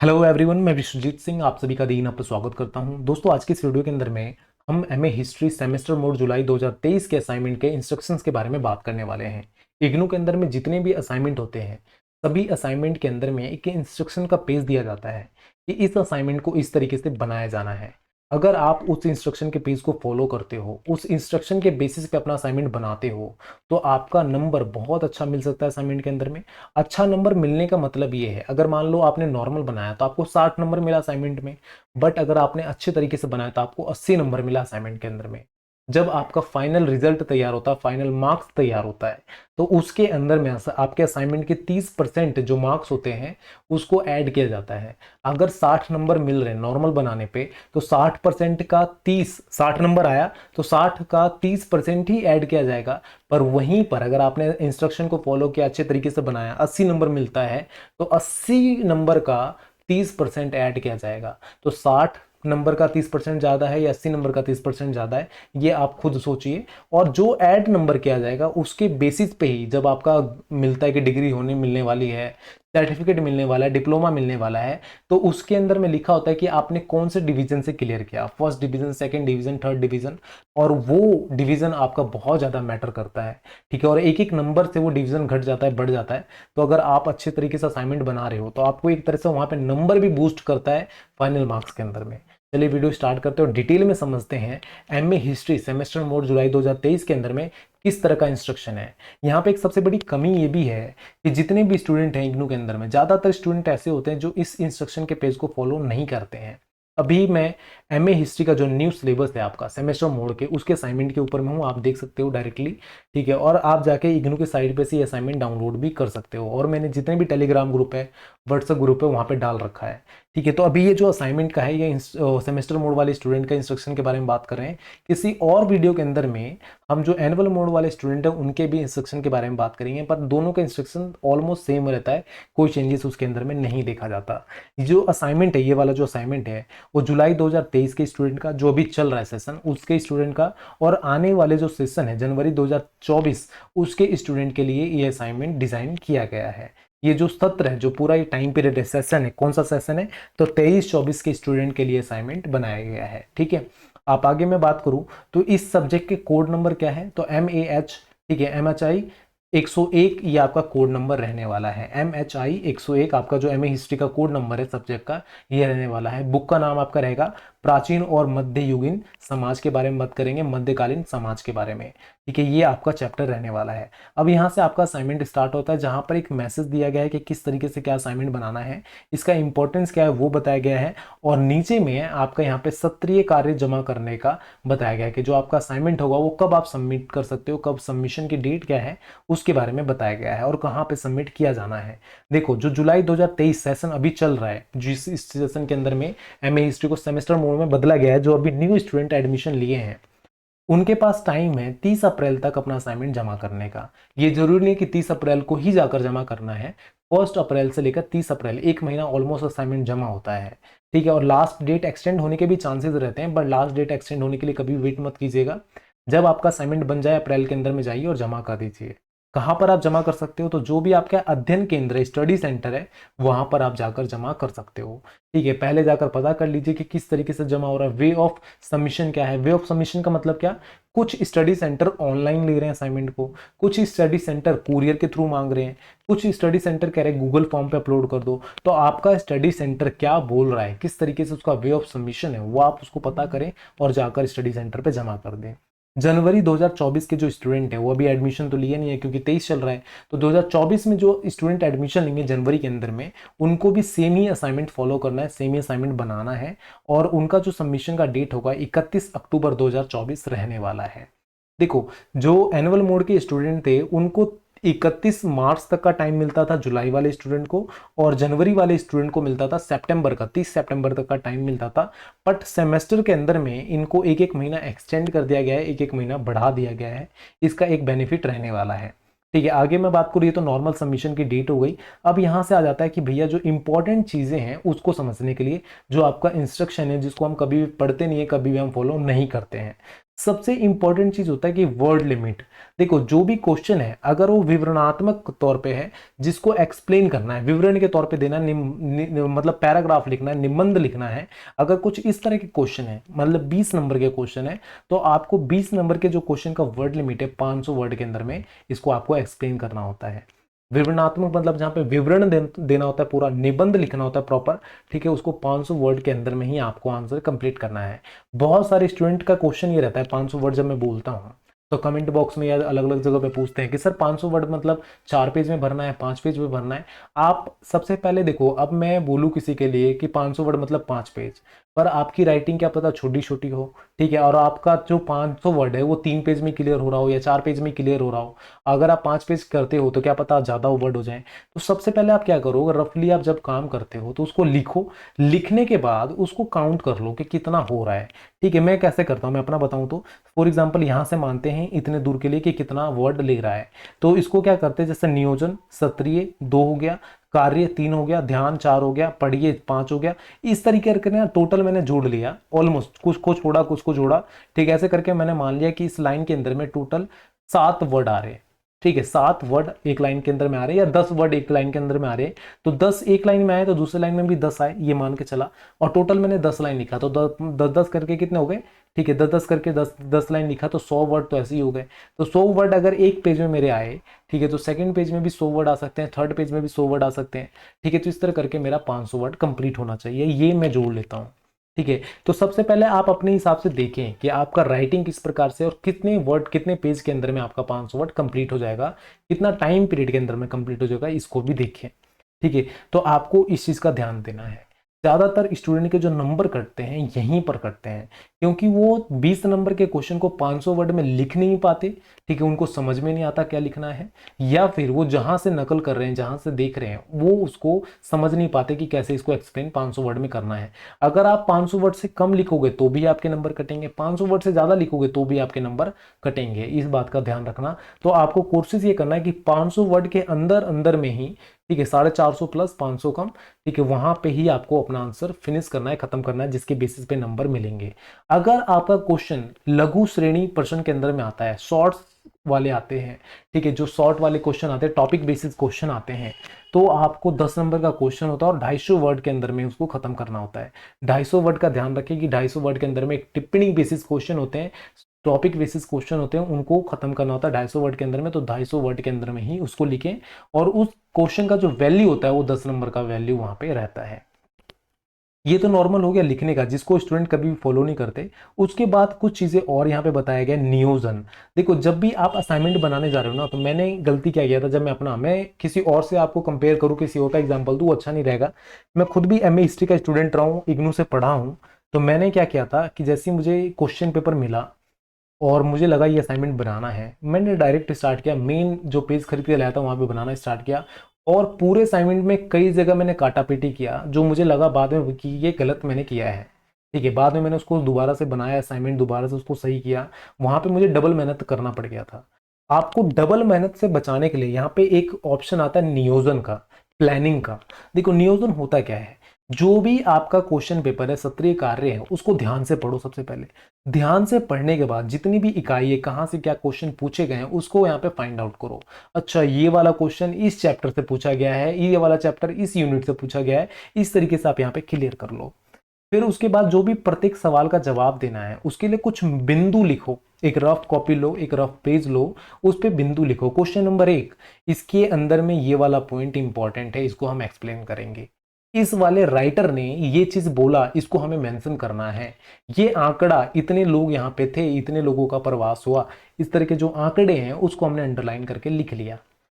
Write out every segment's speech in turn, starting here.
Hello everyone, मैं विश्वजीत सिंह आप सभी का दीन पर स्वागत करता हूं। दोस्तों, आज की इस वीडियो के अंदर में हम एमए हिस्ट्री सेमेस्टर मोड जुलाई 2023 के असाइनमेंट के इंस्ट्रक्शंस के बारे में बात करने वाले हैं। इग्नू के अंदर में जितने भी असाइनमेंट होते हैं, सभी असाइनमेंट के अंदर में एक इंस्ट्रक्शन का पेज दिया जाता है कि इस असाइनमेंट को इस तरीके से बनाया जाना है। अगर आप उस इंस्ट्रक्शन के पेज को फॉलो करते हो, उस इंस्ट्रक्शन के बेसिस पे अपना असाइनमेंट बनाते हो, तो आपका नंबर बहुत अच्छा मिल सकता है असाइनमेंट के अंदर में। अच्छा नंबर मिलने का मतलब ये है, अगर मान लो आपने नॉर्मल बनाया तो आपको 60 नंबर मिला असाइनमेंट में, बट अगर आपने अच्छे तरीके से बनाया तो आपको 80 नंबर मिला असाइनमेंट के अंदर में। जब आपका फाइनल रिजल्ट तैयार होता है, फाइनल मार्क्स तैयार होता है, तो उसके अंदर में आपके असाइनमेंट के 30% जो मार्क्स होते हैं उसको ऐड किया जाता है। अगर 60 नंबर मिल रहे हैं नॉर्मल बनाने पे, तो 60% का 60 नंबर आया तो 60 का 30% ही ऐड किया जाएगा। पर वहीं पर अगर आपने इंस्ट्रक्शन को फॉलो किया, अच्छे तरीके से बनाया, 80 नंबर मिलता है तो 80 नंबर का 30% ऐड किया जाएगा। तो 60 नंबर का 30% ज्यादा है या 80 नंबर का 30% ज्यादा है, ये आप खुद सोचिए। और जो ऐड नंबर किया जाएगा उसके बेसिस पे ही जब आपका मिलता है कि डिग्री होने मिलने वाली है, सर्टिफिकेट मिलने वाला है, डिप्लोमा मिलने वाला है, तो उसके अंदर में लिखा होता है कि आपने कौन से डिवीजन से क्लियर किया, first division, second division, third division. और वो डिवीजन आपका बहुत ज्यादा मैटर करता है, ठीक है। और एक एक नंबर से वो डिवीजन घट जाता है, बढ़ जाता है। तो अगर आप अच्छे तरीके से असाइनमेंट बना रहे हो तो आपको एक तरह से वहां पे नंबर भी बूस्ट करता है फाइनल मार्क्स के अंदर में। चलिए वीडियो स्टार्ट करते हैं और डिटेल में समझते हैं एमए हिस्ट्री सेमेस्टर मोड जुलाई 2023 के अंदर में किस तरह का इंस्ट्रक्शन है। यहाँ पे एक सबसे बड़ी कमी ये भी है कि जितने भी स्टूडेंट हैं इग्नू के अंदर में, ज्यादातर स्टूडेंट ऐसे होते हैं जो इस इंस्ट्रक्शन के पेज को फॉलो नहीं करते हैं। अभी मैं एमए हिस्ट्री का जो न्यू सिलेबस है आपका सेमेस्टर मोड के, उसके असाइनमेंट के ऊपर में हूँ, आप देख सकते हो डायरेक्टली, ठीक है। और आप जाके इग्नू के साइट पे से असाइनमेंट डाउनलोड भी कर सकते हो, और मैंने जितने भी टेलीग्राम ग्रुप है, व्हाट्सएप ग्रुप है, वहाँ पे डाल रखा है, ठीक है। तो अभी ये जो असाइनमेंट का है, ये सेमेस्टर मोड वाले स्टूडेंट का इंस्ट्रक्शन के बारे में बात कर रहे हैं। किसी और वीडियो के अंदर में हम जो एनुअल मोड वाले स्टूडेंट हैं उनके भी इंस्ट्रक्शन के बारे में बात करेंगे, पर दोनों का इंस्ट्रक्शन ऑलमोस्ट सेम रहता है, कोई चेंजेस उसके अंदर में नहीं देखा जाता। जो असाइनमेंट है, ये वाला जो असाइनमेंट है, वो जुलाई 2023 के स्टूडेंट का जो अभी चल रहा है सेशन, उसके स्टूडेंट का, और आने वाले जो सेशन है जनवरी 2024, उसके स्टूडेंट के लिए ये असाइनमेंट डिजाइन किया गया है। ये जो सत्र है, जो पूरा ये टाइम पीरियड है, सेशन है, कौन सा सेशन है, तो 23-24 के स्टूडेंट के लिए असाइनमेंट बनाया गया है, ठीक है। आप आगे मैं बात करूं तो इस सब्जेक्ट के कोड नंबर क्या है, तो MAH, ठीक है, MHI 101 ये आपका कोड नंबर रहने वाला है। MHI 101 आपका जो एमए हिस्ट्री का कोड नंबर है सब्जेक्ट का, ये रहने वाला है। बुक का नाम आपका रहेगा प्राचीन और मध्ययुगीन समाज के बारे में बात करेंगे, मध्यकालीन समाज के बारे में, ठीक है। ये आपका चैप्टर रहने वाला है। अब यहाँ से आपका असाइनमेंट स्टार्ट होता है, जहां पर एक मैसेज दिया गया है कि किस तरीके से क्या असाइनमेंट बनाना है, इसका इंपॉर्टेंस क्या है वो बताया गया है। और नीचे में आपका यहाँ पे सत्रीय कार्य जमा करने का बताया गया है कि जो आपका असाइनमेंट होगा वो कब आप सबमिट कर सकते हो, कब सबमिशन की डेट क्या है उसके बारे में बताया गया है, और कहाँ पे सबमिट किया जाना है। देखो, जो जुलाई 2023 सेशन अभी चल रहा है, जिस इस सेशन के अंदर में एमए हिस्ट्री को सेमेस्टर मोड में बदला गया है, जो अभी न्यू स्टूडेंट एडमिशन लिए हैं उनके पास टाइम है 30 अप्रैल तक अपना असाइनमेंट जमा करने का। ये जरूरी नहीं कि 30 अप्रैल को ही जाकर जमा करना है, 1 अप्रैल से लेकर 30 अप्रैल, एक महीना ऑलमोस्ट असाइनमेंट जमा होता है, ठीक है। और लास्ट डेट एक्सटेंड होने के भी चांसेस रहते हैं, बट लास्ट डेट एक्सटेंड होने के लिए कभी वेट मत कीजिएगा। जब आपका असाइनमेंट बन जाए अप्रैल के अंदर में जाइए और जमा कर दीजिए। कहाँ पर आप जमा कर सकते हो, तो जो भी आपका अध्ययन केंद्र है, स्टडी सेंटर है, वहां पर आप जाकर जमा कर सकते हो, ठीक है। पहले जाकर पता कर लीजिए कि किस तरीके से जमा हो रहा है, वे ऑफ सबमिशन क्या है। वे ऑफ सबमिशन का मतलब क्या, कुछ स्टडी सेंटर ऑनलाइन ले रहे हैं असाइनमेंट को, कुछ स्टडी सेंटर कुरियर के थ्रू मांग रहे हैं, कुछ स्टडी सेंटर कह रहे हैं गूगल फॉर्म पे अपलोड कर दो। तो आपका स्टडी सेंटर क्या बोल रहा है, किस तरीके से उसका वे ऑफ सबमिशन है, वो आप उसको पता करें और जाकर स्टडी सेंटर पे जमा कर दें। जनवरी 2024 के जो स्टूडेंट है वो अभी एडमिशन तो लिए नहीं है क्योंकि 23 चल रहा है, तो 2024 में जो स्टूडेंट एडमिशन लेंगे जनवरी के अंदर में, उनको भी सेम ही असाइनमेंट फॉलो करना है, सेम ही असाइनमेंट बनाना है। और उनका जो सबमिशन का डेट होगा 31 अक्टूबर 2024 रहने वाला है। देखो, जो एनुअल मोड के स्टूडेंट थे उनको 31 मार्च तक का टाइम मिलता था जुलाई वाले स्टूडेंट को, और जनवरी वाले स्टूडेंट को मिलता था सितंबर का, 30 सितंबर तक का टाइम मिलता था। बट सेमेस्टर के अंदर में इनको एक एक महीना एक्सटेंड कर दिया गया है, एक एक महीना बढ़ा दिया गया है। इसका एक बेनिफिट रहने वाला है, ठीक है। आगे मैं बात करूँ, ये तो नॉर्मल सबमिशन की डेट हो गई। अब यहाँ से आ जाता है कि भैया जो इंपॉर्टेंट चीजें हैं उसको समझने के लिए, जो आपका इंस्ट्रक्शन है जिसको हम कभी भी पढ़ते नहीं है, कभी भी हम फॉलो नहीं करते हैं। सबसे इंपॉर्टेंट चीज होता है कि वर्ड लिमिट। देखो जो भी क्वेश्चन है अगर वो विवरणात्मक तौर पे है, जिसको एक्सप्लेन करना है, विवरण के तौर पे देना, मतलब पैराग्राफ लिखना है, निबंध लिखना है, अगर कुछ इस तरह के क्वेश्चन है, मतलब 20 नंबर के क्वेश्चन है, तो आपको 20 नंबर के जो क्वेश्चन का वर्ड लिमिट है 500 वर्ड के अंदर में इसको आपको एक्सप्लेन करना होता है। विवरणात्मक मतलब जहां पे विवरण देना होता है, पूरा निबंध लिखना होता है प्रॉपर, ठीक है, उसको 500 वर्ड के अंदर में ही आपको आंसर कंप्लीट करना है। बहुत सारे स्टूडेंट का क्वेश्चन ये रहता है 500 वर्ड, जब मैं बोलता हूँ तो कमेंट बॉक्स में या अलग अलग जगह पे पूछते हैं कि सर 500 वर्ड मतलब 4 पेज में भरना है, 5 पेज में भरना है। आप सबसे पहले देखो, अब मैं बोलूँ किसी के लिए कि 500 वर्ड मतलब 5 पेज, पर आपकी राइटिंग क्या पता छोटी छोटी हो, ठीक है, और आपका जो 500 वर्ड है वो 3 पेज में क्लियर हो रहा हो या 4 पेज में क्लियर हो रहा हो। अगर आप 5 पेज करते हो तो क्या पता ज्यादा वर्ड हो जाए। तो सबसे पहले आप क्या करो, रफली आप जब काम करते हो तो उसको लिखो, लिखने के बाद उसको काउंट कर लो कि कितना हो रहा है। ठीक है, मैं कैसे करता हूं, मैं अपना बताऊं तो फॉर एग्जांपल यहां से मानते हैं इतने दूर के लिए कि कितना वर्ड ले रहा है, तो इसको क्या करते हैं, जैसे नियोजन सत्रिय 2 हो गया, कार्य 3 हो गया, ध्यान 4 हो गया, पढ़िए 5 हो गया, इस तरीके करके ना टोटल मैंने जोड़ लिया ऑलमोस्ट, कुछ को छोड़ा कुछ को जोड़ा। ठीक है, ऐसे करके मैंने मान लिया कि इस लाइन के अंदर में टोटल 7 वर्ड आ रहे हैं। ठीक है, 7 वर्ड एक लाइन के अंदर में आ रहे हैं या 10 वर्ड एक लाइन के अंदर में आ रहे हैं, तो 10 एक लाइन में आए तो दूसरी लाइन में भी 10 आए, ये मान के चला, और टोटल मैंने 10 लाइन लिखा तो 10 10 करके कितने हो गए। ठीक है, 10 10 करके 10 10 लाइन लिखा तो 100 वर्ड तो ऐसे ही हो गए। तो 100 वर्ड अगर एक पेज में मेरे आए, ठीक है, तो सेकंड पेज में भी 100 वर्ड आ सकते हैं, थर्ड पेज में भी 100 वर्ड आ सकते हैं। ठीक है, तो इस तरह करके मेरा 500 वर्ड कंप्लीट होना चाहिए, ये मैं जोड़ लेता हूँ। ठीक है, तो सबसे पहले आप अपने हिसाब से देखें कि आपका राइटिंग किस प्रकार से और कितने वर्ड कितने पेज के अंदर में आपका 500 वर्ड कंप्लीट हो जाएगा, कितना टाइम पीरियड के अंदर में कंप्लीट हो जाएगा, इसको भी देखें। ठीक है, तो आपको इस चीज का ध्यान देना है। ज्यादातर स्टूडेंट के जो नंबर कटते हैं यहीं पर कटते हैं, क्योंकि वो 20 नंबर के क्वेश्चन को 500 वर्ड में लिख नहीं पाते। ठीक है, उनको समझ में नहीं आता क्या लिखना है, या फिर वो जहां से नकल कर रहे हैं, जहां से देख रहे हैं, वो उसको समझ नहीं पाते कि कैसे इसको एक्सप्लेन 500 वर्ड में करना है। अगर आप 500 वर्ड से कम लिखोगे तो भी आपके नंबर कटेंगे, 500 वर्ड से ज्यादा लिखोगे तो भी आपके नंबर कटेंगे, इस बात का ध्यान रखना। तो आपको कोशिश ये करना है कि 500 वर्ड के अंदर अंदर में ही, ठीक है, 450 प्लस 500 कम, ठीक है, वहां पे ही आपको अपना आंसर फिनिश करना है, खत्म करना है, जिसके बेसिस पे नंबर मिलेंगे। अगर आपका क्वेश्चन लघु श्रेणी प्रश्न के अंदर में आता है, शॉर्ट्स वाले आते हैं, ठीक है, जो शॉर्ट वाले क्वेश्चन आते हैं, टॉपिक बेसिस क्वेश्चन आते हैं, तो आपको 10 नंबर का क्वेश्चन होता है और 250 वर्ड के अंदर में उसको खत्म करना होता है। 250 वर्ड का ध्यान रखें कि 250 वर्ड के अंदर में एक टिप्पणी बेसिस क्वेश्चन होते हैं, टॉपिक बेसिस क्वेश्चन होते हैं, उनको खत्म करना होता है 250 वर्ड के अंदर में, तो 250 वर्ड के अंदर में ही उसको लिखें, और उस क्वेश्चन का जो वैल्यू होता है वो 10 नंबर का वैल्यू वहां पे रहता है। ये तो नॉर्मल हो गया लिखने का, जिसको स्टूडेंट कभी भी फॉलो नहीं करते। उसके बाद कुछ चीजें और यहाँ पे बताया गया, नियोजन। देखो जब भी आप असाइनमेंट बनाने जा रहे हो ना, तो मैंने गलती क्या किया था, जब मैं किसी और से आपको कंपेयर करूँ, किसी और का एग्जाम्पल दूँ, अच्छा नहीं रहेगा। मैं खुद भी एमए हिस्ट्री का स्टूडेंट रहा हूँ, इग्नू से पढ़ा हूँ। तो मैंने क्या किया था कि जैसे ही मुझे क्वेश्चन पेपर मिला और मुझे लगा ये असाइनमेंट बनाना है, मैंने डायरेक्ट स्टार्ट किया, मेन जो पेज खरीद के लाया था वहां पे बनाना स्टार्ट किया, और पूरे असाइनमेंट में कई जगह मैंने काटा पीटी किया, जो मुझे लगा बाद में कि ये गलत मैंने किया है। ठीक है, बाद में मैंने उसको दोबारा से बनाया असाइनमेंट, दोबारा से उसको सही किया, वहां पे मुझे डबल मेहनत करना पड़ गया था। आपको डबल मेहनत से बचाने के लिए यहाँ पे एक ऑप्शन आता है नियोजन का, प्लानिंग का। देखो नियोजन होता क्या है, जो भी आपका क्वेश्चन पेपर है, सत्रीय कार्य है, उसको ध्यान से पढ़ो सबसे पहले। ध्यान से पढ़ने के बाद जितनी भी इकाई है, कहां से क्या क्वेश्चन पूछे गए हैं, उसको यहाँ पे फाइंड आउट करो। अच्छा ये वाला क्वेश्चन इस चैप्टर से पूछा गया है, ये वाला चैप्टर इस यूनिट से पूछा गया है, इस तरीके से आप यहाँ पे क्लियर कर लो। फिर उसके बाद जो भी प्रत्येक सवाल का जवाब देना है, उसके लिए कुछ बिंदु लिखो, एक रफ कॉपी लो, एक रफ पेज लो, उस पे बिंदु लिखो। क्वेश्चन नंबर 1, इसके अंदर में ये वाला पॉइंट इंपॉर्टेंट है, इसको हम एक्सप्लेन करेंगे। इस वाले राइटर ने ये चीज बोला, इसको हमें मेंशन करना है। ये आंकड़ा, इतने लोग यहाँ पे थे, इतने लोगों का प्रवास हुआ, इस तरह के जो आंकड़े हैं उसको हमने अंडरलाइन करके लिख लिया।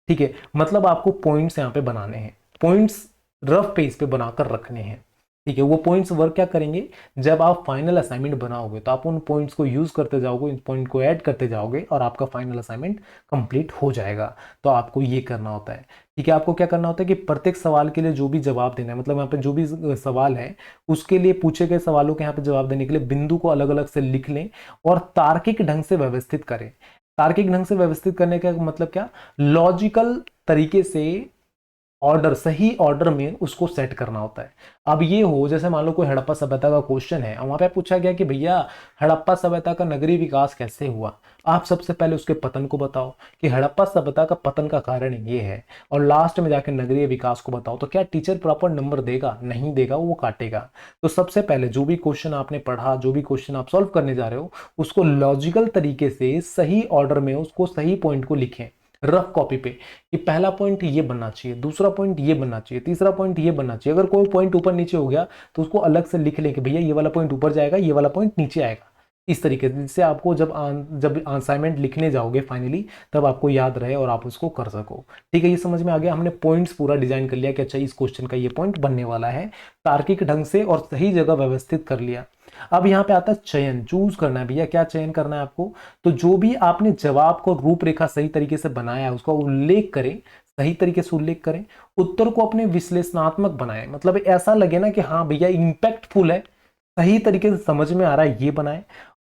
ठीक है, मतलब आपको पॉइंट्स यहाँ पे बनाने हैं, पॉइंट्स रफ पेज पे बनाकर रखने हैं। ठीक है, वो पॉइंट्स वर्क क्या करेंगे, जब आप फाइनल असाइनमेंट बनाओगे तो आप उन पॉइंट्स को यूज करते जाओगे, इन पॉइंट को ऐड करते जाओगे, और आपका फाइनल असाइनमेंट कंप्लीट हो जाएगा। तो आपको ये करना होता है। ठीक है, आपको क्या करना होता है कि प्रत्येक सवाल के लिए जो भी जवाब देना है, मतलब यहाँ पे जो भी सवाल है उसके लिए, पूछे गए सवालों के यहाँ पे जवाब देने के लिए बिंदु को अलग अलग से लिख लें और तार्किक ढंग से व्यवस्थित करें। तार्किक ढंग से व्यवस्थित करने का मतलब क्या, लॉजिकल तरीके से ऑर्डर, सही ऑर्डर में उसको सेट करना होता है। अब ये हो जैसे मान लो कोई हड़प्पा सभ्यता का क्वेश्चन है, वहां पे पूछा गया कि भैया हड़प्पा सभ्यता का नगरीय विकास कैसे हुआ, आप सबसे पहले उसके पतन को बताओ कि हड़प्पा सभ्यता का पतन का कारण ये है, और लास्ट में जाकर नगरीय विकास को बताओ। तो क्या टीचर प्रॉपर नंबर देगा? नहीं देगा, वो काटेगा। तो सबसे पहले जो भी क्वेश्चन आपने पढ़ा, जो भी क्वेश्चन आप सॉल्व करने जा रहे हो, उसको लॉजिकल तरीके से सही ऑर्डर में उसको सही पॉइंट को लिखें रफ कॉपी पे, कि पहला पॉइंट ये बनना चाहिए, दूसरा पॉइंट ये बनना चाहिए, तीसरा पॉइंट ये बनना चाहिए। अगर कोई पॉइंट ऊपर नीचे हो गया तो उसको अलग से लिख ले कि भैया ये वाला पॉइंट ऊपर जाएगा, ये वाला पॉइंट नीचे आएगा। इस तरीके से, जिससे आपको जब असाइनमेंट लिखने जाओगे फाइनली, तब आपको याद रहे और आप उसको कर सको। ठीक है, ये समझ में आ गया। हमने पॉइंट्स पूरा डिजाइन कर लिया कि अच्छा इस क्वेश्चन का ये पॉइंट बनने वाला है, तार्किक ढंग से और सही जगह व्यवस्थित कर लिया। अब यहाँ पे आता है चयन, चूज करना है भैया, क्या चयन करना है आपको। तो जो भी आपने जवाब को रूपरेखा सही तरीके से बनाया है उसका उल्लेख करें, सही तरीके से उल्लेख करें। उत्तर को अपने विश्लेषणात्मक बनाएं, मतलब ऐसा लगे ना कि हाँ भैया इंपैक्टफुल है, सही तरीके से समझ में आ रहा है, ये बनाएं।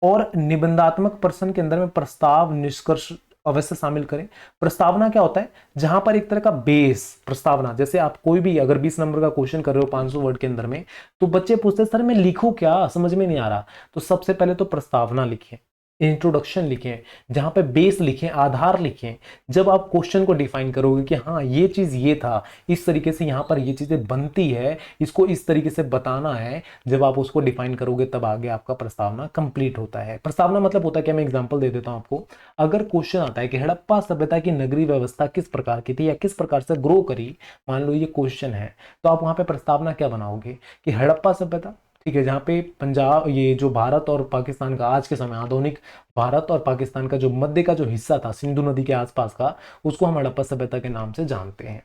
और निबंधात्मक प्रश्न के अंदर में प्रस्ताव निष्कर्ष अवश्य शामिल करें। प्रस्तावना क्या होता है? जहां पर एक तरह का बेस प्रस्तावना, जैसे आप कोई भी अगर 20 नंबर का क्वेश्चन कर रहे हो 500 वर्ड के अंदर में, तो बच्चे पूछते हैं सर मैं लिखूं क्या, समझ में नहीं आ रहा। तो सबसे पहले तो प्रस्तावना लिखें, इंट्रोडक्शन लिखें, जहां पे बेस लिखें, आधार लिखें। जब आप क्वेश्चन को डिफाइन करोगे कि हाँ ये चीज ये था, इस तरीके से यहाँ पर ये चीजें बनती है, इसको इस तरीके से बताना है, जब आप उसको डिफाइन करोगे तब आगे आपका प्रस्तावना कंप्लीट होता है। प्रस्तावना मतलब होता है क्या, मैं एग्जांपल दे देता हूं आपको। अगर क्वेश्चन आता है कि हड़प्पा सभ्यता की नगरीय व्यवस्था किस प्रकार की थी या किस प्रकार से ग्रो करी, मान लो ये क्वेश्चन है, तो आप वहां पे प्रस्तावना क्या बनाओगे कि हड़प्पा सभ्यता, ठीक है, जहाँ पे पंजाब, ये जो भारत और पाकिस्तान का आज के समय आधुनिक भारत और पाकिस्तान का जो मध्य का जो हिस्सा था सिंधु नदी के आसपास का, उसको हम हड़प्पा सभ्यता के नाम से जानते हैं।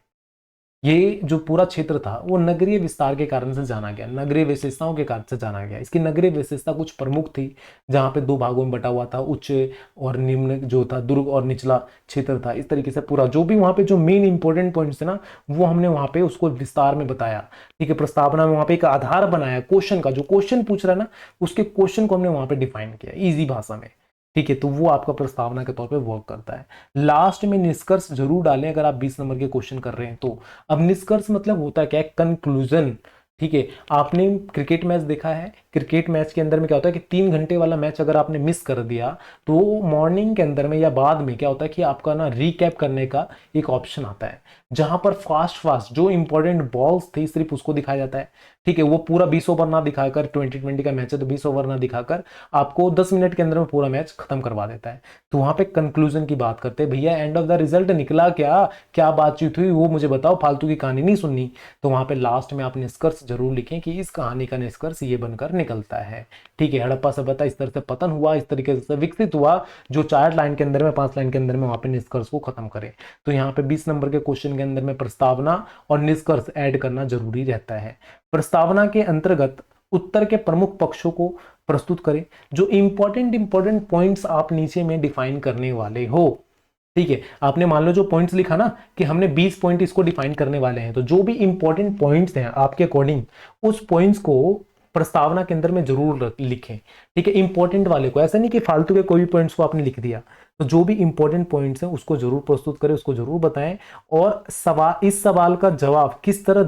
ये जो पूरा क्षेत्र था वो नगरीय विस्तार के कारण से जाना गया, नगरीय विशेषताओं के कारण से जाना गया। इसकी नगरीय विशेषता कुछ प्रमुख थी, जहाँ पे दो भागों में बटा हुआ था, उच्च और निम्न जो था, दुर्ग और निचला क्षेत्र था। इस तरीके से पूरा जो भी वहाँ पे जो मेन इंपॉर्टेंट पॉइंट्स थे ना, वो हमने वहाँ पे उसको विस्तार में बताया। ठीक है, प्रस्तावना में वहाँ पे एक आधार बनाया क्वेश्चन का, जो क्वेश्चन पूछ रहा है ना उसके क्वेश्चन को हमने वहाँ पे डिफाइन किया इजी भाषा में। ठीक है, तो वो आपका प्रस्तावना के तौर पे वर्क करता है। लास्ट में निष्कर्ष जरूर डालें अगर आप 20 नंबर के क्वेश्चन कर रहे हैं तो। अब निष्कर्ष मतलब होता है क्या, कंक्लूजन। ठीक है, आपने क्रिकेट मैच देखा है, क्रिकेट मैच के अंदर में क्या होता है कि 3 घंटे वाला मैच अगर आपने मिस कर दिया, तो मॉर्निंग के अंदर में या बाद में क्या होता है कि आपका ना रिकैप करने का एक ऑप्शन आता है, जहां पर फास्ट फास्ट जो इंपॉर्टेंट बॉल्स थी सिर्फ उसको दिखाया जाता है। ठीक है, वो पूरा 20 ओवर ना दिखाकर, 2020 का मैच है तो 20 ओवर ना दिखाकर आपको 10 मिनट के अंदर में पूरा मैच खत्म करवा देता है। तो वहां पे कंक्लूजन की बात करते हैं, भैया एंड ऑफ द रिजल्ट निकला क्या, क्या बातचीत हुई वो मुझे बताओ, फालतू की कहानी नहीं सुननी। तो वहां पे लास्ट में आप निष्कर्ष जरूर लिखें कि इस कहानी का निष्कर्ष ये बनकर निकलता है। ठीक है, हड़प्पा सभ्यता इस तरह से पतन हुआ, इस तरीके से विकसित हुआ, जो 4 लाइन के अंदर में, 5 लाइन के अंदर में वहां पे निष्कर्ष को खत्म करें। तो यहाँ पे 20 नंबर के क्वेश्चन के अंदर में प्रस्तावना और निष्कर्ष ऐड करना जरूरी रहता है। प्रस्तावना के अंतर्गत उत्तर के प्रमुख पक्षों को प्रस्तुत करें, जो इंपॉर्टेंट पॉइंट्स आप नीचे में डिफाइन करने वाले हो। ठीक है, आपने मान लो जो पॉइंट्स लिखा ना कि हमने 20 पॉइंट इसको डिफाइन करने वाले हैं, तो जो भी इंपॉर्टेंट पॉइंट्स हैं आपके अकॉर्डिंग, उस पॉइंट्स को प्रस्तावना के अंदर में जरूर लिखें। ठीक है, इंपॉर्टेंट वाले को, ऐसा नहीं कि फालतू के कोई भी पॉइंट्स को आपने लिख दिया। तो जो भी इंपॉर्टेंट पॉइंट्स हैं उसको जरूर प्रस्तुत करें, उसको जरूर बताएं, और इस सवाल का जवाब किस तरह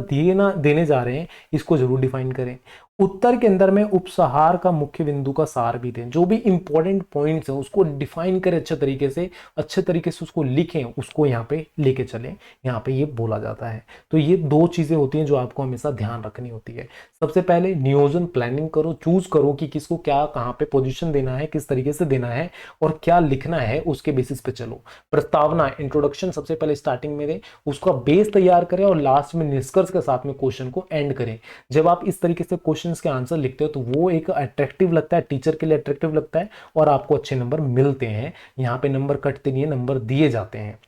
देने जा रहे हैं इसको जरूर डिफाइन करें। उत्तर के अंदर में उपसहार का मुख्य बिंदु का सार भी दें, जो भी इंपॉर्टेंट पॉइंट्स हैं उसको डिफाइन करें अच्छे तरीके से उसको लिखें, उसको यहाँ पे लेके चलें, यहाँ पे ये बोला जाता है। तो ये 2 चीजें होती हैं जो आपको हमेशा ध्यान रखनी होती है। सबसे पहले नियोजन प्लानिंग करो, चूज करो कि किसको क्या कहाँ पे पोजीशन देना है, किस तरीके से देना है और क्या लिखना है, उसके बेसिस पे चलो। प्रस्तावना इंट्रोडक्शन सबसे पहले स्टार्टिंग में दें, उसका बेस तैयार करें और लास्ट में निष्कर्ष के साथ में क्वेश्चन को एंड करें। जब आप इस तरीके से क्वेश्चन के आंसर लिखते हो तो वो एक अट्रैक्टिव लगता है, टीचर के लिए अट्रैक्टिव लगता है और आपको अच्छे नंबर मिलते हैं। यहाँ पे नंबर कटते नहीं है, नंबर दिए जाते हैं।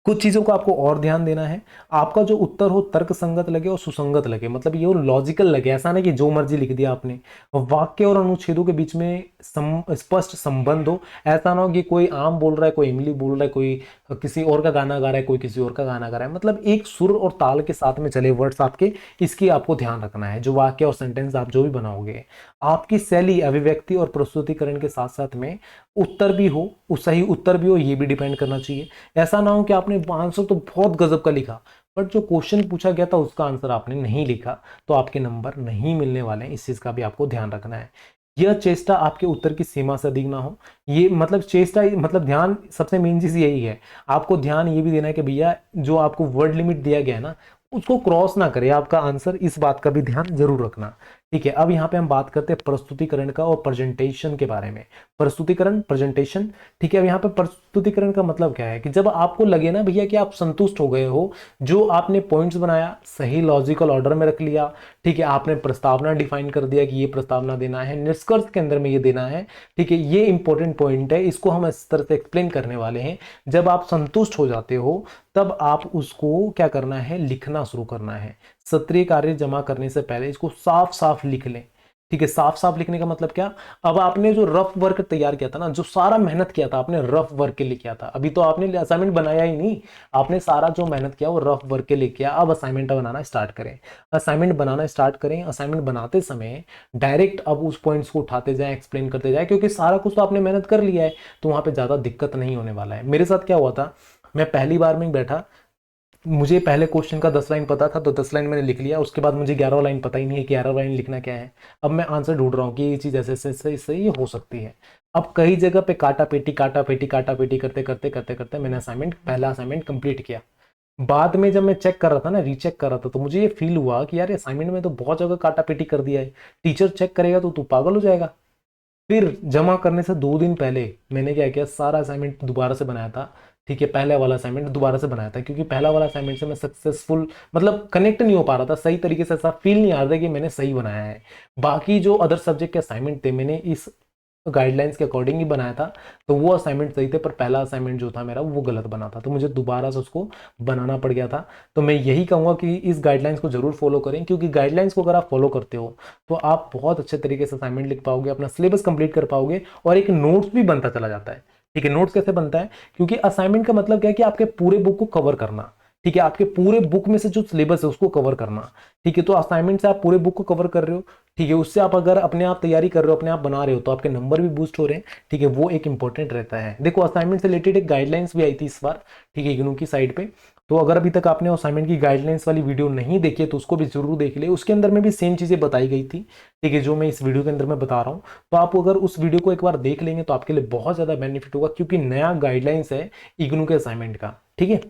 कुछ चीजों को आपको और ध्यान देना है, आपका जो उत्तर हो तर्क संगत लगे और सुसंगत लगे, मतलब ये लॉजिकल लगे, ऐसा नहीं कि जो मर्जी लिख दिया आपने। वाक्य और अनुच्छेदों के बीच में स्पष्ट संबंध हो, ऐसा ना हो कि कोई आम बोल रहा है, कोई इमली बोल रहा है, कोई किसी और का गाना गा रहा है, कोई किसी और का गाना गा रहा है, मतलब एक सुर और ताल के साथ में चले वर्ड्स आपके, इसकी आपको ध्यान रखना है। जो वाक्य और सेंटेंस आप जो भी बनाओगे, आपकी शैली, अभिव्यक्ति और प्रस्तुतिकरण के साथ साथ में उत्तर भी हो, सही उत्तर भी हो, ये भी डिपेंड करना चाहिए। ऐसा ना हो कि आपने आंसर तो बहुत गजब का लिखा, बट जो क्वेश्चन पूछा गया था उसका आंसर आपने नहीं लिखा तो आपके नंबर नहीं मिलने वाले हैं। इस चीज का भी आपको ध्यान रखना है। यह चेष्टा आपके उत्तर की सीमा से अधिक ना हो। ये मतलब चेष्टा मतलब ध्यान, सबसे मेन चीज यही है। आपको ध्यान ये भी देना है कि भैया जो आपको वर्ड लिमिट दिया गया है ना उसको क्रॉस ना करे आपका आंसर, इस बात का भी ध्यान जरूर रखना। ठीक है, अब यहाँ पे हम बात करते हैं प्रस्तुतिकरण का और प्रेजेंटेशन के बारे में। प्रस्तुतिकरण, प्रेजेंटेशन। ठीक है, अब यहाँ पे प्रस्तुतिकरण का मतलब क्या है कि जब आपको लगे ना भैया कि आप संतुष्ट हो गए हो, जो आपने पॉइंट्स बनाया सही लॉजिकल ऑर्डर में रख लिया, ठीक है, आपने प्रस्तावना डिफाइन कर दिया कि ये प्रस्तावना देना है, निष्कर्ष के अंदर में ये देना है, ठीक है, ये इंपॉर्टेंट पॉइंट है, इसको हम इस तरह से एक्सप्लेन करने वाले हैं। जब आप संतुष्ट हो जाते हो तब आप उसको क्या करना है, लिखना शुरू करना है। सत्रीय कार्य जमा करने से पहले इसको साफ साफ लिख लें। ठीक है, साफ साफ लिखने का मतलब क्या, अब आपने जो रफ वर्क तैयार किया था ना, जो सारा मेहनत किया था आपने रफ वर्क के लिए किया था, अभी तो आपने असाइनमेंट बनाया ही नहीं, आपने सारा जो मेहनत किया वो रफ वर्क के लिए किया। अब असाइनमेंट बनाना स्टार्ट करें, असाइनमेंट बनाना स्टार्ट करें। असाइनमेंट बनाते समय डायरेक्ट अब उस पॉइंट्स को उठाते जाएं, एक्सप्लेन करते जाएं, क्योंकि सारा कुछ तो आपने मेहनत कर लिया है, तो वहां पे ज्यादा दिक्कत नहीं होने वाला है। मेरे साथ क्या हुआ था, मैं पहली बार में बैठा, मुझे पहले क्वेश्चन का 10 लाइन पता था तो 10 लाइन मैंने लिख लिया, उसके बाद मुझे 11 लाइन पता ही नहीं है कि 11 लाइन लिखना क्या है। अब मैं आंसर ढूंढ रहा हूँ कि ये चीज़ ऐसे ऐसे इससे ये हो सकती है। अब कई जगह पे काटा पेटी काटा पेटी काटा पेटी करते करते करते करते मैंने पहला असाइनमेंट कंप्लीट किया। बाद में जब मैं चेक कर रहा था ना, रीचेक कर रहा था, तो मुझे ये फील हुआ कि यार असाइनमेंट में तो बहुत जगह काटा पेटी कर दिया है, टीचर चेक करेगा तो तू पागल हो जाएगा। फिर जमा करने से 2 दिन पहले मैंने क्या किया, सारा असाइनमेंट दोबारा से बनाया था। ठीक है, पहले वाला असाइनमेंट दोबारा से बनाया था, क्योंकि पहला वाला असाइनमेंट से मैं सक्सेसफुल मतलब कनेक्ट नहीं हो पा रहा था सही तरीके से, ऐसा फील नहीं आ रहा था कि मैंने सही बनाया है। बाकी जो अदर सब्जेक्ट के असाइनमेंट थे मैंने इस गाइडलाइंस के अकॉर्डिंग ही बनाया था, तो वो असाइनमेंट सही थे, पर पहला असाइनमेंट जो था मेरा वो गलत बना था, तो मुझे दोबारा से उसको बनाना पड़ गया था। तो मैं यही कहूंगा कि इस गाइडलाइंस को जरूर फॉलो करें, क्योंकि गाइडलाइंस को अगर आप फॉलो करते हो तो आप बहुत अच्छे तरीके से असाइनमेंट लिख पाओगे, अपना सिलेबस कंप्लीट कर पाओगे, और एक नोट्स भी बनता चला जाता है। ठीक है, नोट्स कैसे बनता है, क्योंकि असाइनमेंट का मतलब क्या है कि आपके पूरे बुक को कवर करना। ठीक है, आपके पूरे बुक में से जो सिलेबस है उसको कवर करना। ठीक है, तो असाइनमेंट से आप पूरे बुक को कवर कर रहे हो। ठीक है, उससे आप अगर अपने आप तैयारी कर रहे हो, अपने आप बना रहे हो, तो आपके नंबर भी बूस्ट हो रहे हैं। ठीक है, वो एक इंपॉर्टेंट रहता है। देखो असाइनमेंट से रिलेटेड एक गाइडलाइंस भी आई थी इस बार, ठीक है, इग्नू की साइड पे। तो अगर अभी तक आपने असाइनमेंट की गाइडलाइंस वाली वीडियो नहीं देखी है तो उसको भी जरूर देख ले, उसके अंदर में भी सेम चीजें बताई गई थी। ठीक है, जो मैं इस वीडियो के अंदर में बता रहा हूँ, तो आप अगर उस वीडियो को एक बार देख लेंगे तो आपके लिए बहुत ज्यादा बेनिफिट होगा, क्योंकि नया गाइडलाइंस है इग्नू के असाइनमेंट का। ठीक है,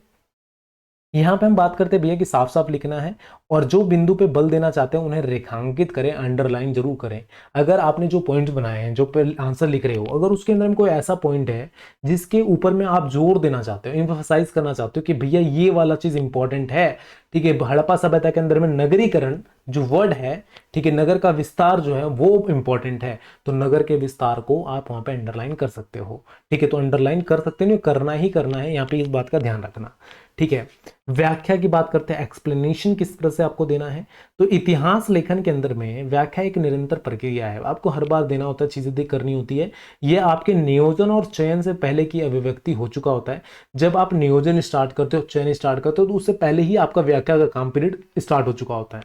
यहाँ पे हम बात करते हैं भैया कि साफ साफ लिखना है, और जो बिंदु पे बल देना चाहते हैं उन्हें रेखांकित करें, अंडरलाइन जरूर करें। अगर आपने जो पॉइंट्स बनाए हैं, जो पे आंसर लिख रहे हो, अगर उसके अंदर में कोई ऐसा पॉइंट है जिसके ऊपर में आप जोर देना चाहते हो, एम्फसाइज करना चाहते हो कि भैया ये वाला चीज इंपॉर्टेंट है। ठीक है, हड़प्पा सभ्यता के अंदर में नगरीकरण जो वर्ड है, ठीक है, नगर का विस्तार जो है वो इंपॉर्टेंट है, तो नगर के विस्तार को आप वहां पे अंडरलाइन कर सकते हो। ठीक है, तो अंडरलाइन कर सकते हो, नहीं करना ही करना है, यहाँ पे इस बात का ध्यान रखना। ठीक है, व्याख्या की बात करते हैं, एक्सप्लेनेशन किस तरह से आपको देना है। तो इतिहास लेखन के अंदर में व्याख्या एक निरंतर प्रक्रिया है, आपको हर बार देना होता है, चीजें करनी होती है। ये आपके नियोजन और चयन से पहले की अभिव्यक्ति हो चुका होता है। जब आप नियोजन स्टार्ट करते हो, चयन स्टार्ट करते हो, तो उससे पहले ही आपका व्याख्या का काम पीरियड स्टार्ट हो चुका होता है।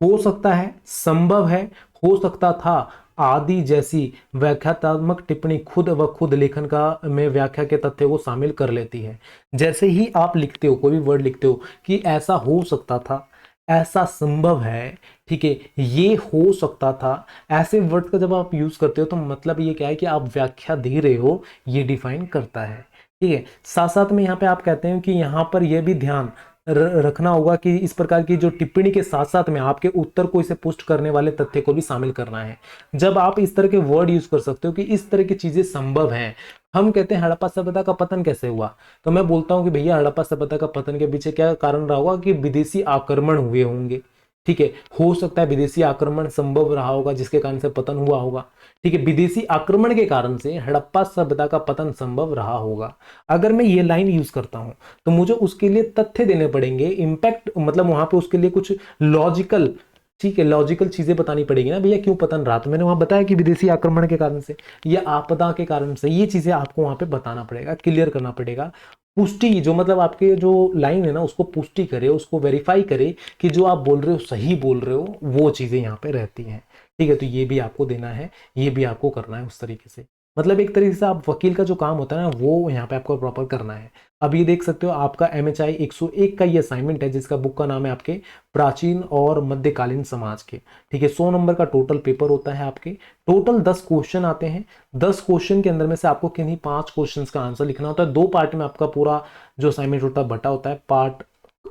हो सकता है, संभव है, हो सकता था आदि जैसी व्याख्यात्मक टिप्पणी खुद व खुद लेखन का में व्याख्या के तथ्य को शामिल कर लेती है। जैसे ही आप लिखते हो, कोई भी वर्ड लिखते हो कि ऐसा हो सकता था, ऐसा संभव है, ठीक है, ये हो सकता था, ऐसे वर्ड का जब आप यूज करते हो तो मतलब ये क्या है कि आप व्याख्या दे रहे हो, ये डिफाइन करता है। ठीक है, साथ साथ में यहाँ पे आप कहते हैं कि यहाँ पर यह भी ध्यान रखना होगा कि इस प्रकार की जो टिप्पणी के साथ साथ में आपके उत्तर को इसे पुष्ट करने वाले तथ्य को भी शामिल करना है। जब आप इस तरह के वर्ड यूज कर सकते हो कि इस तरह की चीजें संभव हैं। हम कहते हैं हड़प्पा सभ्यता का पतन कैसे हुआ, तो मैं बोलता हूं कि भैया हड़प्पा सभ्यता का पतन के पीछे क्या कारण रहा होगा कि विदेशी आक्रमण हुए होंगे। ठीक है, हो सकता है विदेशी आक्रमण संभव रहा होगा जिसके कारण से पतन हुआ होगा। ठीक है, विदेशी आक्रमण के कारण से हड़प्पा सभ्यता का पतन संभव रहा होगा। अगर मैं ये लाइन यूज करता हूं तो मुझे उसके लिए तथ्य देने पड़ेंगे, इंपैक्ट मतलब वहां पे उसके लिए कुछ लॉजिकल, ठीक है, लॉजिकल चीजें बतानी पड़ेगी ना भैया क्यों पतन रहा। तो मैंने वहां बताया कि विदेशी आक्रमण के कारण से या आपदा के कारण से, ये चीजें आपको वहां पे बताना पड़ेगा, क्लियर करना पड़ेगा। पुष्टि जो मतलब आपके जो लाइन है ना उसको पुष्टि करे, उसको वेरीफाई करे कि जो आप बोल रहे हो सही बोल रहे हो, वो चीजें यहाँ पे रहती हैं। ठीक है, तो ये भी आपको देना है, ये भी आपको करना है उस तरीके से। मतलब एक तरीके से आप वकील का जो काम होता है ना वो यहाँ पे आपको प्रॉपर करना है। अब ये देख सकते हो आपका MHI 101 का ये असाइनमेंट है, जिसका बुक का नाम है आपके प्राचीन और मध्यकालीन समाज के। ठीक है, 100 नंबर का टोटल पेपर होता है आपके। टोटल 10 क्वेश्चन आते हैं। 10 क्वेश्चन के अंदर में से आपको किन्हीं 5 क्वेश्चन का आंसर लिखना होता है। 2 पार्ट में आपका पूरा जो असाइनमेंट होता है बटा होता है, पार्ट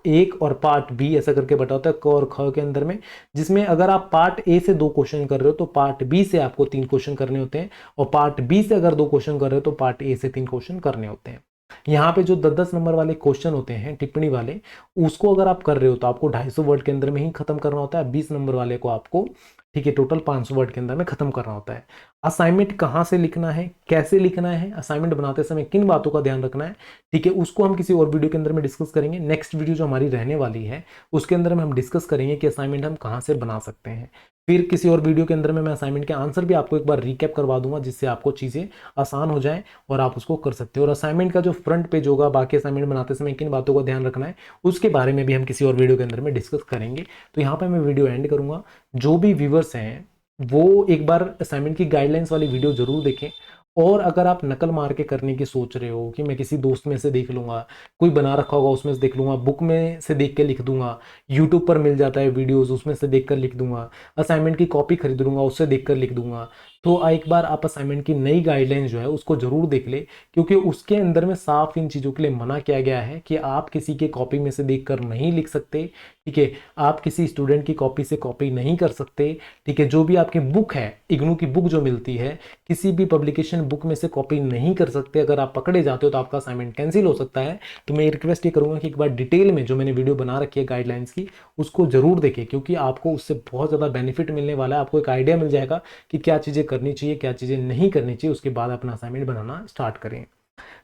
1 और पार्ट B ऐसा करके बटा होता है, क और ख के अंदर में। जिसमें अगर आप पार्ट A से 2 क्वेश्चन कर रहे हो तो पार्ट B से आपको 3 क्वेश्चन करने होते हैं, और पार्ट B से अगर 2 क्वेश्चन कर रहे हो तो पार्ट A से 3 क्वेश्चन करने होते हैं। यहाँ पे जो 10-10 नंबर वाले क्वेश्चन होते हैं टिप्पणी वाले, उसको अगर आप कर रहे हो तो आपको 250 वर्ड के अंदर में ही खत्म करना होता है। 20 नंबर वाले को आपको, ठीक है, टोटल 500 वर्ड के अंदर में खत्म करना होता है। असाइनमेंट कहाँ से लिखना है, कैसे लिखना है, असाइनमेंट बनाते समय किन बातों का ध्यान रखना है, ठीक है, उसको हम किसी और वीडियो के अंदर में डिस्कस करेंगे। नेक्स्ट वीडियो जो हमारी रहने वाली है उसके अंदर में हम डिस्कस करेंगे कि असाइनमेंट हम कहाँ से बना सकते हैं। फिर किसी और वीडियो के अंदर में मैं असाइनमेंट के आंसर भी आपको एक बार रिकैप करवा दूंगा, जिससे आपको चीज़ें आसान हो जाएं और आप उसको कर सकते हो। और असाइनमेंट का जो फ्रंट पेज होगा, बाकी असाइनमेंट बनाते समय किन बातों का ध्यान रखना है, उसके बारे में भी हम किसी और वीडियो के अंदर में डिस्कस करेंगे। तो यहाँ पे मैं वीडियो एंड करूंगा। जो भी व्यूवर्स हैं वो एक बार असाइनमेंट की गाइडलाइंस वाली वीडियो जरूर देखें। और अगर आप नकल मार के करने की सोच रहे हो कि मैं किसी दोस्त में से देख लूंगा, कोई बना रखा होगा उसमें से देख लूंगा, बुक में से देख के लिख दूंगा, यूट्यूब पर मिल जाता है वीडियोस उसमें से देख कर लिख दूंगा, असाइनमेंट की कॉपी खरीद लूंगा उससे देख कर लिख दूंगा, तो एक बार आप असाइनमेंट की नई गाइडलाइन जो है उसको जरूर देख ले। क्योंकि उसके अंदर में साफ इन चीज़ों के लिए मना किया गया है कि आप किसी के कॉपी में से देख कर नहीं लिख सकते। ठीक है, आप किसी स्टूडेंट की कॉपी से कॉपी नहीं कर सकते। ठीक है, जो भी आपकी बुक है, इग्नू की बुक जो मिलती है, किसी भी पब्लिकेशन बुक में से कॉपी नहीं कर सकते। अगर आप पकड़े जाते हो तो आपका असाइनमेंट कैंसिल हो सकता है। तो मैं रिक्वेस्ट ये करूंगा कि एक बार डिटेल में जो मैंने वीडियो बना रखी है गाइडलाइंस की, उसको जरूर देखें, क्योंकि आपको उससे बहुत ज़्यादा बेनिफिट मिलने वाला है। आपको एक आइडिया मिल जाएगा कि क्या चीज़ें करनी चाहिए, क्या चीज़ें नहीं करनी चाहिए, उसके बाद अपना असाइनमेंट बनाना स्टार्ट करें।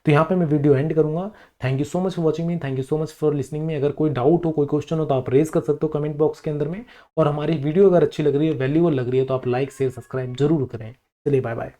तो यहाँ पे मैं वीडियो एंड करूंगा। Thank you so much for watching me, thank you so much for listening me. अगर कोई डाउट हो, कोई क्वेश्चन हो तो आप रेज कर सकते हो कमेंट बॉक्स के अंदर में। और हमारी वीडियो अगर अच्छी लग रही है, वैल्यूबल लग रही है, तो आप लाइक शेयर सब्सक्राइब जरूर करें। चलिए बाय बाय।